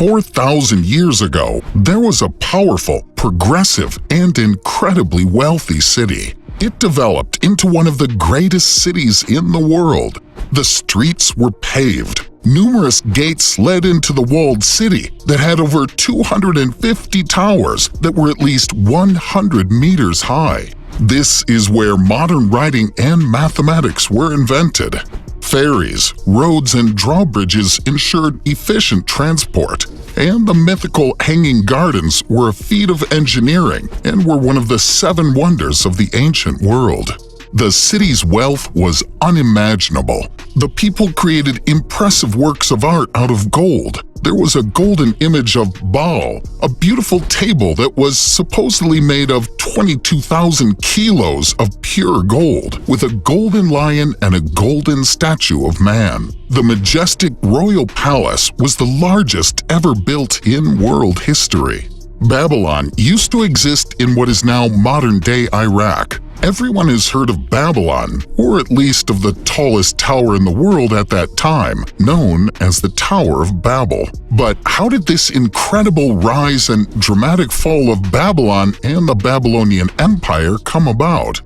4,000 years ago, there was a powerful, progressive, and incredibly wealthy city. It developed into one of the greatest cities in the world. The streets were paved. Numerous gates led into the walled city that had over 250 towers that were at least 100 meters high. This is where modern writing and mathematics were invented. Ferries, roads, and drawbridges ensured efficient transport, and the mythical Hanging Gardens were a feat of engineering and were one of the 7 wonders of the ancient world. The city's wealth was unimaginable. The people created impressive works of art out of gold. There was a golden image of Baal, a beautiful table that was supposedly made of 22,000 kilos of pure gold, with a golden lion and a golden statue of man. The majestic royal palace was the largest ever built in world history. Babylon used to exist in what is now modern-day Iraq. Everyone has heard of Babylon, or at least of the tallest tower in the world at that time, known as the Tower of Babel. But how did this incredible rise and dramatic fall of Babylon and the Babylonian Empire come about?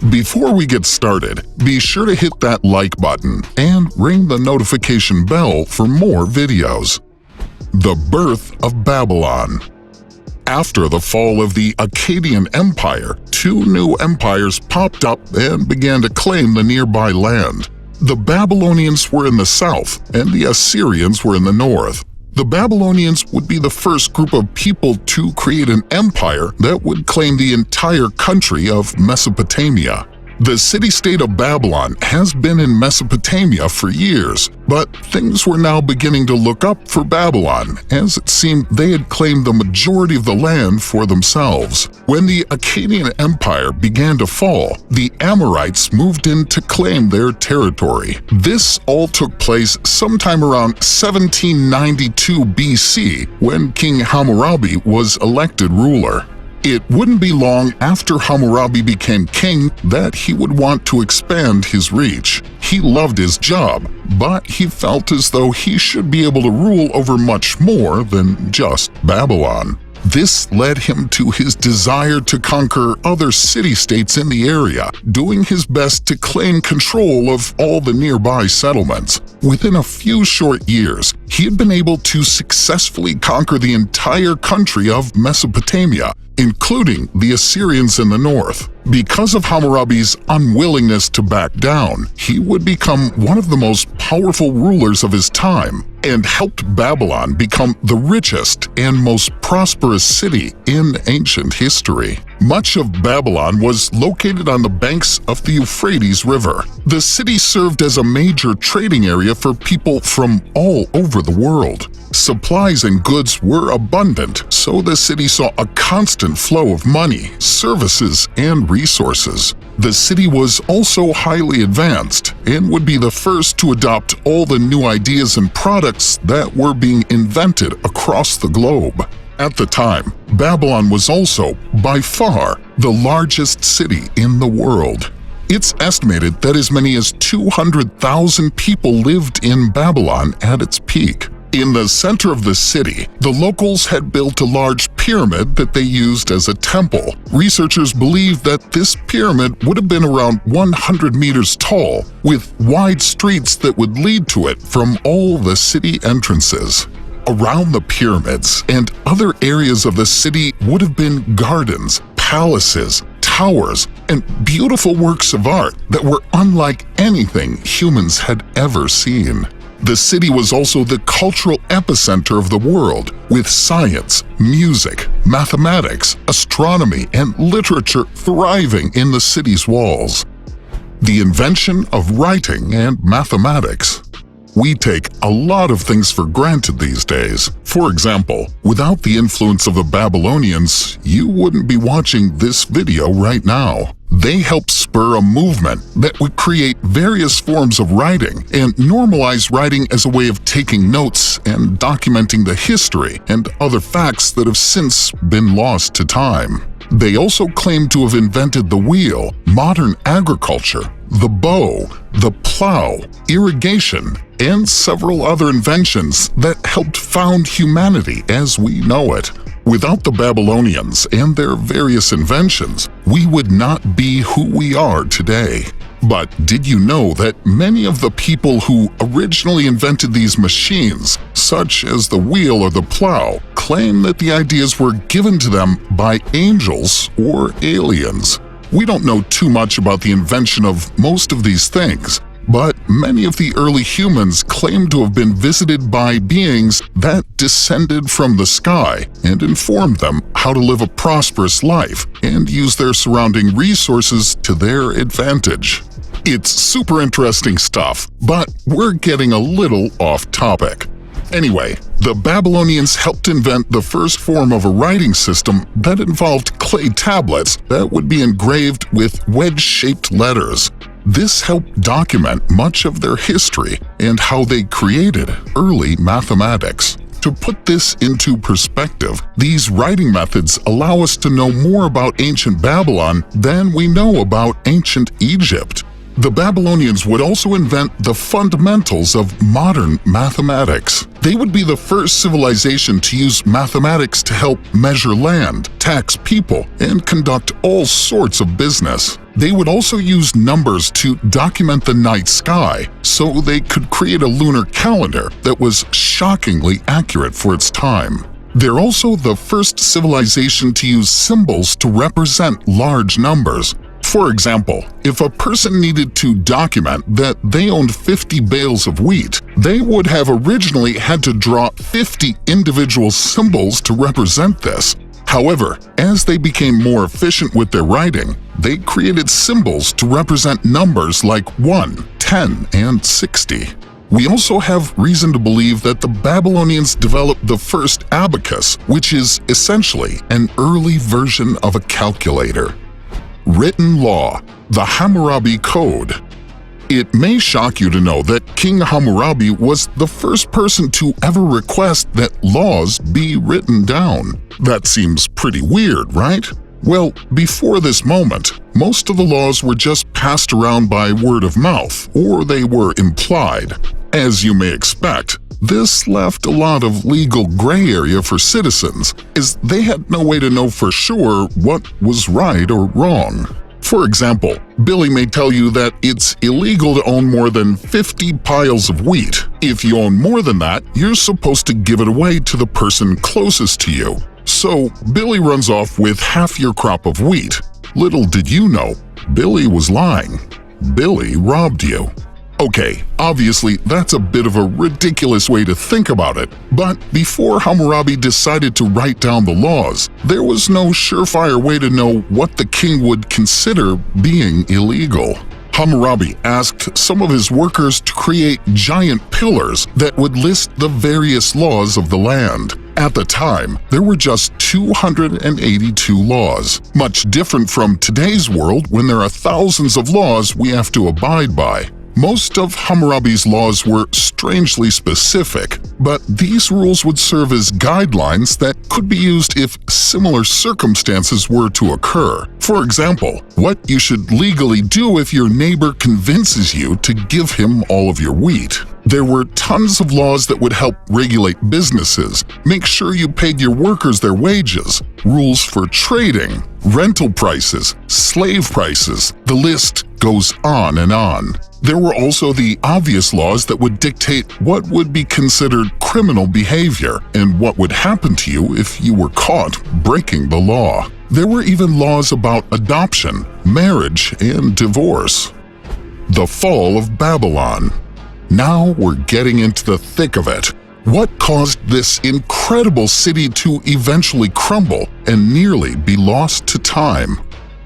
Before we get started, be sure to hit that like button and ring the notification bell for more videos. The birth of Babylon. After the fall of the Akkadian Empire, 2 new empires popped up and began to claim the nearby land. The Babylonians were in the south, and the Assyrians were in the north. The Babylonians would be the first group of people to create an empire that would claim the entire country of Mesopotamia. The city-state of Babylon has been in Mesopotamia for years, but things were now beginning to look up for Babylon, as it seemed they had claimed the majority of the land for themselves. When the Akkadian Empire began to fall, the Amorites moved in to claim their territory. This all took place sometime around 1792 BC, when King Hammurabi was elected ruler. It wouldn't be long after Hammurabi became king that he would want to expand his reach. He loved his job, but he felt as though he should be able to rule over much more than just Babylon. This led him to his desire to conquer other city-states in the area, doing his best to claim control of all the nearby settlements. Within a few short years, he had been able to successfully conquer the entire country of Mesopotamia, including the Assyrians in the north. Because of Hammurabi's unwillingness to back down, he would become one of the most powerful rulers of his time and helped Babylon become the richest and most prosperous city in ancient history. Much of Babylon was located on the banks of the Euphrates River. The city served as a major trading area for people from all over the world. Supplies and goods were abundant, so the city saw a constant flow of money, services, and resources. The city was also highly advanced and would be the first to adopt all the new ideas and products that were being invented across the globe. At the time, Babylon was also, by far, the largest city in the world. It's estimated that as many as 200,000 people lived in Babylon at its peak. In the center of the city, the locals had built a large pyramid that they used as a temple. Researchers believe that this pyramid would have been around 100 meters tall, with wide streets that would lead to it from all the city entrances. Around the pyramids and other areas of the city would have been gardens, palaces, towers, and beautiful works of art that were unlike anything humans had ever seen. The city was also the cultural epicenter of the world, with science, music, mathematics, astronomy, and literature thriving in the city's walls. The invention of writing and mathematics. We take a lot of things for granted these days. For example, without the influence of the Babylonians, you wouldn't be watching this video right now. They helped spur a movement that would create various forms of writing and normalize writing as a way of taking notes and documenting the history and other facts that have since been lost to time. They also claim to have invented the wheel, modern agriculture, the bow, the plow, irrigation, and several other inventions that helped found humanity as we know it. Without the Babylonians and their various inventions, we would not be who we are today. But did you know that many of the people who originally invented these machines, such as the wheel or the plow, claim that the ideas were given to them by angels or aliens? We don't know too much about the invention of most of these things, but many of the early humans claim to have been visited by beings that descended from the sky and informed them how to live a prosperous life and use their surrounding resources to their advantage. It's super interesting stuff, but we're getting a little off topic. Anyway, the Babylonians helped invent the first form of a writing system that involved clay tablets that would be engraved with wedge-shaped letters. This helped document much of their history and how they created early mathematics. To put this into perspective, these writing methods allow us to know more about ancient Babylon than we know about ancient Egypt. The Babylonians would also invent the fundamentals of modern mathematics. They would be the first civilization to use mathematics to help measure land, tax people, and conduct all sorts of business. They would also use numbers to document the night sky, so they could create a lunar calendar that was shockingly accurate for its time. They're also the first civilization to use symbols to represent large numbers. For example, if a person needed to document that they owned 50 bales of wheat, they would have originally had to draw 50 individual symbols to represent this. However, as they became more efficient with their writing, they created symbols to represent numbers like 1, 10, and 60. We also have reason to believe that the Babylonians developed the first abacus, which is essentially an early version of a calculator. Written law, the Hammurabi Code. It may shock you to know that King Hammurabi was the first person to ever request that laws be written down. That seems pretty weird, right? Well, before this moment, most of the laws were just passed around by word of mouth, or they were implied. As you may expect, this left a lot of legal gray area for citizens, as they had no way to know for sure what was right or wrong. For example, Billy may tell you that it's illegal to own more than 50 piles of wheat. If you own more than that, you're supposed to give it away to the person closest to you. So Billy runs off with half your crop of wheat. Little did you know, Billy was lying. Billy robbed you. Okay, obviously that's a bit of a ridiculous way to think about it, but before Hammurabi decided to write down the laws, there was no surefire way to know what the king would consider being illegal. Hammurabi asked some of his workers to create giant pillars that would list the various laws of the land. At the time, there were just 282 laws, much different from today's world when there are thousands of laws we have to abide by. Most of Hammurabi's laws were strangely specific, but these rules would serve as guidelines that could be used if similar circumstances were to occur. For example, what you should legally do if your neighbor convinces you to give him all of your wheat. There were tons of laws that would help regulate businesses, make sure you paid your workers their wages, rules for trading, rental prices, slave prices, the list goes on and on. There were also the obvious laws that would dictate what would be considered criminal behavior and what would happen to you if you were caught breaking the law. There were even laws about adoption, marriage, and divorce. The fall of Babylon. Now we're getting into the thick of it. What caused this incredible city to eventually crumble and nearly be lost to time?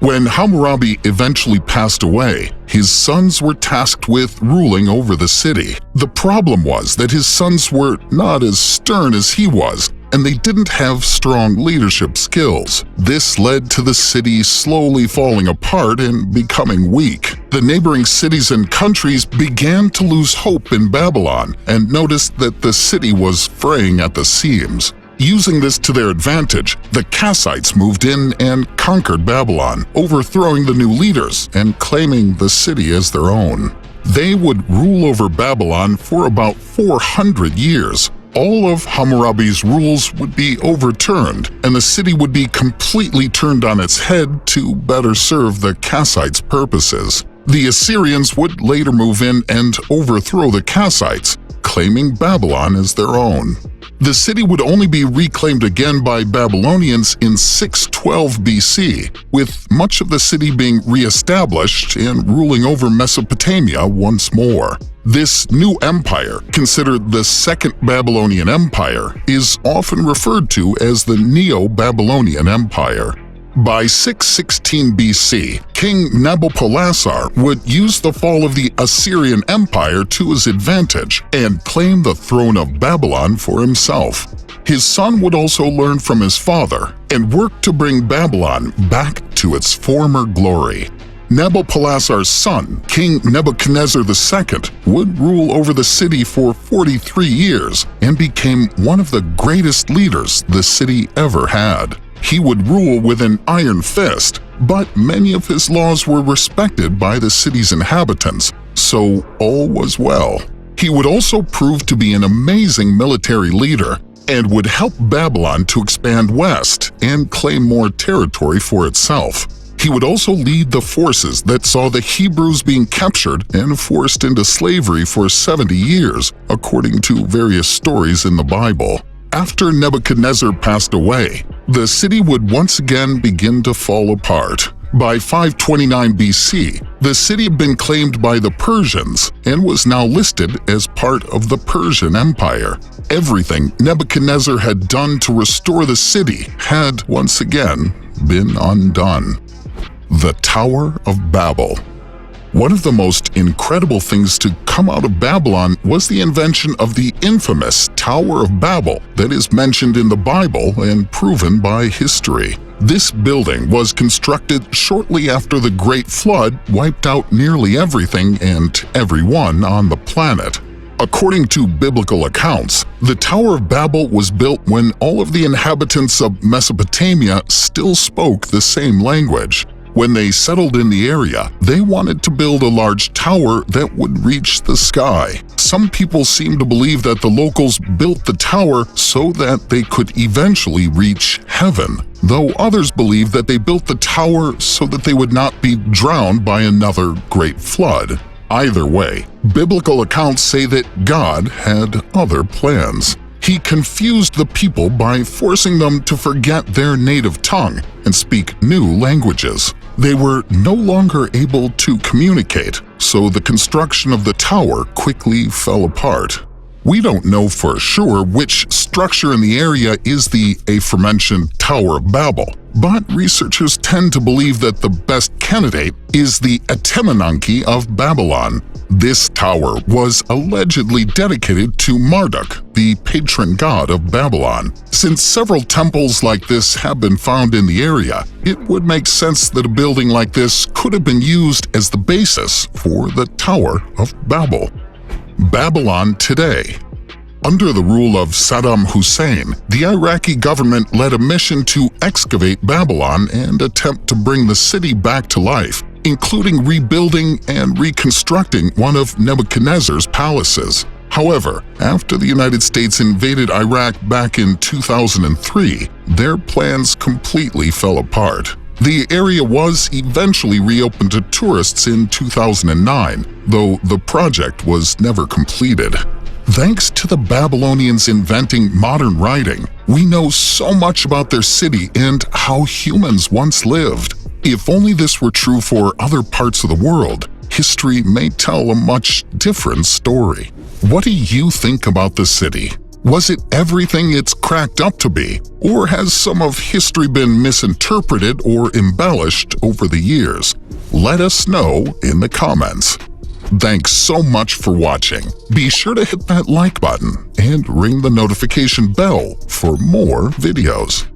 When Hammurabi eventually passed away, his sons were tasked with ruling over the city. The problem was that his sons were not as stern as he was, and they didn't have strong leadership skills. This led to the city slowly falling apart and becoming weak. The neighboring cities and countries began to lose hope in Babylon and noticed that the city was fraying at the seams. Using this to their advantage, the Kassites moved in and conquered Babylon, overthrowing the new leaders and claiming the city as their own. They would rule over Babylon for about 400 years. All of Hammurabi's rules would be overturned, and the city would be completely turned on its head to better serve the Kassites' purposes. The Assyrians would later move in and overthrow the Kassites, claiming Babylon as their own. The city would only be reclaimed again by Babylonians in 612 BC, with much of the city being re-established and ruling over Mesopotamia once more. This new empire, considered the Second Babylonian Empire, is often referred to as the Neo-Babylonian Empire. By 616 BC, King Nabopolassar would use the fall of the Assyrian Empire to his advantage and claim the throne of Babylon for himself. His son would also learn from his father and work to bring Babylon back to its former glory. Nabopolassar's son, King Nebuchadnezzar II, would rule over the city for 43 years and became one of the greatest leaders the city ever had. He would rule with an iron fist, but many of his laws were respected by the city's inhabitants, so all was well. He would also prove to be an amazing military leader and would help Babylon to expand west and claim more territory for itself. He would also lead the forces that saw the Hebrews being captured and forced into slavery for 70 years, according to various stories in the Bible. After Nebuchadnezzar passed away, the city would once again begin to fall apart. By 529 BC, the city had been claimed by the Persians and was now listed as part of the Persian Empire. Everything Nebuchadnezzar had done to restore the city had once again been undone. The Tower of Babel. One of the most incredible things to come out of Babylon was the invention of the infamous Tower of Babel that is mentioned in the Bible and proven by history. This building was constructed shortly after the Great Flood wiped out nearly everything and everyone on the planet. According to biblical accounts, the Tower of Babel was built when all of the inhabitants of Mesopotamia still spoke the same language. When they settled in the area, they wanted to build a large tower that would reach the sky. Some people seem to believe that the locals built the tower so that they could eventually reach heaven, though others believe that they built the tower so that they would not be drowned by another great flood. Either way, biblical accounts say that God had other plans. He confused the people by forcing them to forget their native tongue and speak new languages. They were no longer able to communicate, so the construction of the tower quickly fell apart. We don't know for sure which structure in the area is the aforementioned Tower of Babel, but researchers tend to believe that the best candidate is the Etemenanke of Babylon. This tower was allegedly dedicated to Marduk, the patron god of Babylon. Since several temples like this have been found in the area, it would make sense that a building like this could have been used as the basis for the Tower of Babel. Babylon today. Under the rule of Saddam Hussein, the Iraqi government led a mission to excavate Babylon and attempt to bring the city back to life, including rebuilding and reconstructing one of Nebuchadnezzar's palaces. However, after the United States invaded Iraq back in 2003, their plans completely fell apart. The area was eventually reopened to tourists in 2009, though the project was never completed. Thanks to the Babylonians inventing modern writing, we know so much about their city and how humans once lived. If only this were true for other parts of the world, history may tell a much different story. What do you think about the city? Was it everything it's cracked up to be, or has some of history been misinterpreted or embellished over the years? Let us know in the comments. Thanks so much for watching. Be sure to hit that like button and ring the notification bell for more videos.